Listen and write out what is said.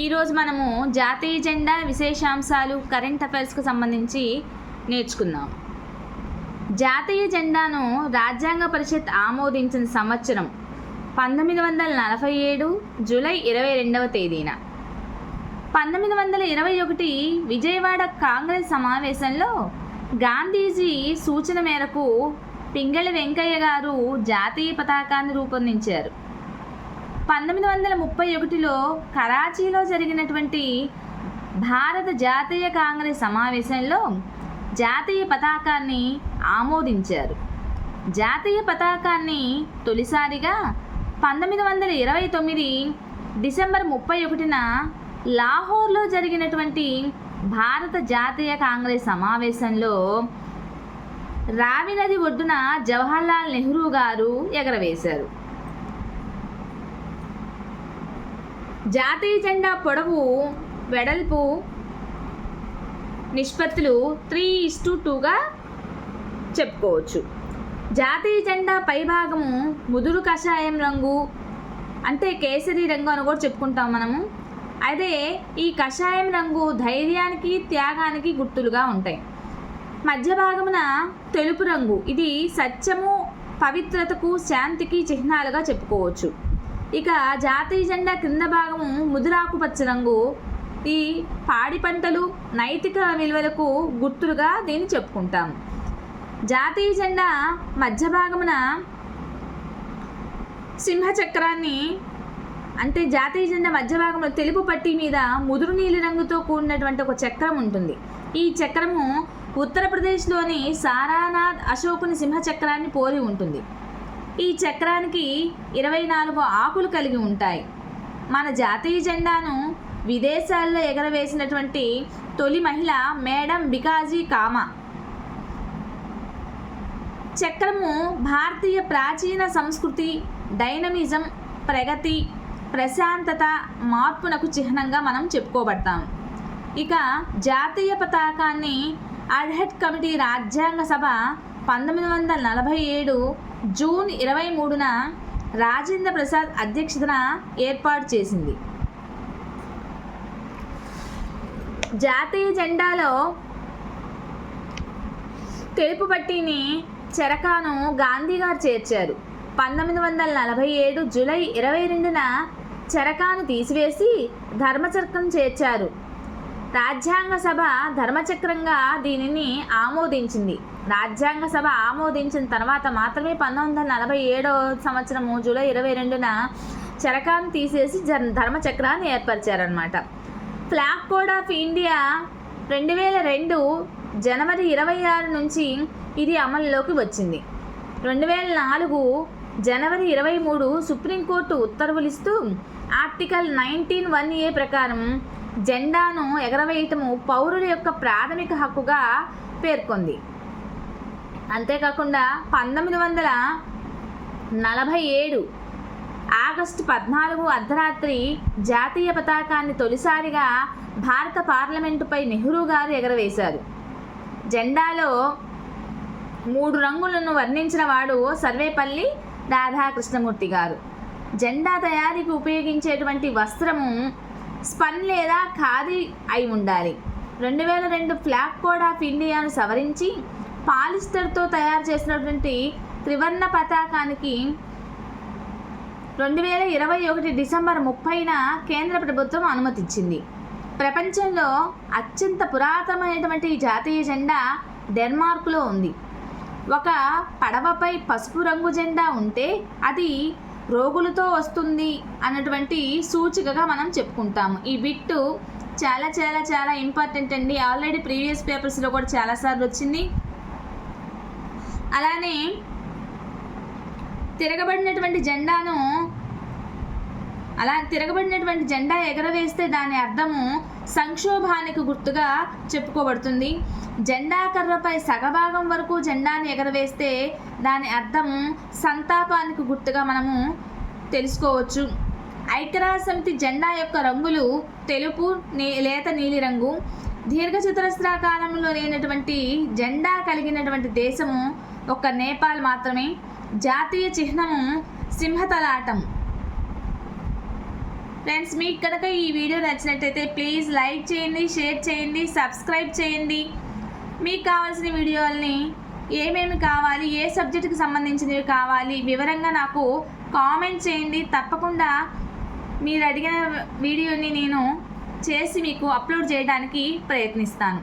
ఈరోజు మనము జాతీయ జెండా విశేషాంశాలు కరెంట్ అఫైర్స్కు సంబంధించి నేర్చుకుందాం. జాతీయ జెండాను రాజ్యాంగ పరిషత్ ఆమోదించిన సంవత్సరం 1947 జూలై 22వ తేదీన. 1921 విజయవాడ కాంగ్రెస్ సమావేశంలో గాంధీజీ సూచన మేరకు పింగళి వెంకయ్య గారు జాతీయ పతాకాన్ని రూపొందించారు. 1931లో కరాచీలో జరిగినటువంటి భారత జాతీయ కాంగ్రెస్ సమావేశంలో జాతీయ పతాకాన్ని ఆమోదించారు. జాతీయ పతాకాన్ని తొలిసారిగా 1929 డిసెంబర్ 31న లాహోర్లో జరిగినటువంటి భారత జాతీయ కాంగ్రెస్ సమావేశంలో రావి నది ఒడ్డున జవహర్లాల్ నెహ్రూ గారు ఎగరవేశారు. జాతీయ జెండా పొడవు వెడల్పు నిష్పత్తులు 3:2గా చెప్పుకోవచ్చు. జాతీయ జెండా పైభాగము ముదురు కషాయం రంగు అంటే కేసరి రంగు అని కూడా చెప్పుకుంటాం మనము. అయితే ఈ కషాయం రంగు ధైర్యానికి త్యాగానికి గుర్తులుగా ఉంటాయి. మధ్య భాగమున తెలుపు రంగు, ఇది సత్యము పవిత్రతకు శాంతికి చిహ్నాలుగా చెప్పుకోవచ్చు. ఇక జాతీయ జెండా క్రింద భాగము ముదురాకుపచ్చ రంగు, ఈ పాడి పంటలు నైతిక విలువలకు గుర్తులుగా దీన్ని చెప్పుకుంటాము. జాతీయ జెండా మధ్య భాగమున సింహచక్రాన్ని అంటే జాతీయ జెండా మధ్య భాగంలో తెలుపు పట్టీ మీద ముదురు నీలి రంగుతో కూడినటువంటి ఒక చక్రం ఉంటుంది. ఈ చక్రము ఉత్తరప్రదేశ్లోని సారానాథ్ అశోకుని సింహచక్రాన్ని పోలి ఉంటుంది. ఈ చక్రానికి 24 ఆకులు కలిగి ఉంటాయి. మన జాతీయ జెండాను విదేశాల్లో ఎగరవేసినటువంటి తొలి మహిళ మేడం బికాజీ కామా. చక్రము భారతీయ ప్రాచీన సంస్కృతి, డైనమిజం, ప్రగతి, ప్రశాంతత, మార్పునకు చిహ్నంగా మనం చెప్పుకోబడతాం. ఇక జాతీయ పతాకాన్ని అడ్హెడ్ కమిటీ రాజ్యాంగ సభ 1947 జూన్ 23న రాజేంద్ర ప్రసాద్ అధ్యక్షతన ఏర్పాటు చేసింది. జాతీయ జెండాలో తెలుపు పట్టీని చెరకాను గాంధీ గారు చేర్చారు. 1947 జూలై 22న చెరకాను తీసివేసి ధర్మచక్రం చేర్చారు. రాజ్యాంగ సభ ధర్మచక్రంగా దీనిని ఆమోదించింది. రాజ్యాంగ సభ ఆమోదించిన తర్వాత మాత్రమే 1947 సంవత్సరము జూలై 22న చెరకాను తీసేసి ధర్మచక్రాన్ని ఏర్పరిచారనమాట. ఫ్లాగ్ కోడ్ ఆఫ్ ఇండియా 2002 జనవరి 26 నుంచి ఇది అమలులోకి వచ్చింది. 2004 జనవరి 23 సుప్రీంకోర్టు ఉత్తర్వులిస్తూ ఆర్టికల్ 19(1)A ప్రకారం జెండాను ఎగరవేయటము పౌరుల యొక్క ప్రాథమిక హక్కుగా పేర్కొంది. అంతేకాకుండా 1947 ఆగస్టు 14 అర్ధరాత్రి జాతీయ పతాకాన్ని తొలిసారిగా భారత పార్లమెంటుపై నెహ్రూ గారు ఎగరవేశారు. జెండాలో 3 రంగులను వర్ణించిన వాడు సర్వేపల్లి రాధాకృష్ణమూర్తి గారు. జెండా తయారీకి ఉపయోగించేటువంటి వస్త్రము స్పన్ లేదా ఖాదీ అయి ఉండాలి. 2002 ఫ్లాగ్ కోడ్ ఆఫ్ ఇండియాను సవరించి పాలిస్టర్తో తయారు చేసినటువంటి త్రివర్ణ పతాకానికి 2021 డిసెంబర్ 30న కేంద్ర ప్రభుత్వం అనుమతిచ్చింది. ప్రపంచంలో అత్యంత పురాతనమైనటువంటి జాతీయ జెండా డెన్మార్క్లో ఉంది. ఒక పడవపై పసుపు రంగు జెండా ఉంటే అది రోగులతో వస్తుంది అన్నటువంటి సూచికగా మనం చెప్పుకుంటాము. ఈ బిట్టు చాలా చాలా చాలా ఇంపార్టెంట్ అండి. ఆల్రెడీ ప్రీవియస్ పేపర్స్లో కూడా చాలాసార్లు వచ్చింది. అలానే తిరగబడినటువంటి జెండా ఎగరవేస్తే దాని అర్థము సంక్షోభానికి గుర్తుగా చెప్పుకోబడుతుంది. జెండా కర్రపై సగభాగం వరకు జెండాని ఎగరవేస్తే దాని అర్థం సంతాపానికి గుర్తుగా మనము తెలుసుకోవచ్చు. ఐక్యరాజ్య సమితి జెండా యొక్క రంగులు తెలుపు, లేత నీలిరంగు. దీర్ఘచతురస్రాకారంలో లేనటువంటి జెండా కలిగినటువంటి దేశము ఒక్క నేపాల్ మాత్రమే. జాతీయ చిహ్నము సింహతలాటం. ఫ్రెండ్స్, మీకు కనుక ఈ వీడియో నచ్చినట్టయితే ప్లీజ్ లైక్ చేయండి, షేర్ చేయండి, సబ్స్క్రైబ్ చేయండి. మీకు కావాల్సిన వీడియోల్ని ఏమేమి కావాలి, ఏ సబ్జెక్టుకి సంబంధించినవి కావాలి వివరంగా నాకు కామెంట్ చేయండి. తప్పకుండా మీరు అడిగిన వీడియోని నేను చేసి మీకు అప్లోడ్ చేయడానికి ప్రయత్నిస్తాను.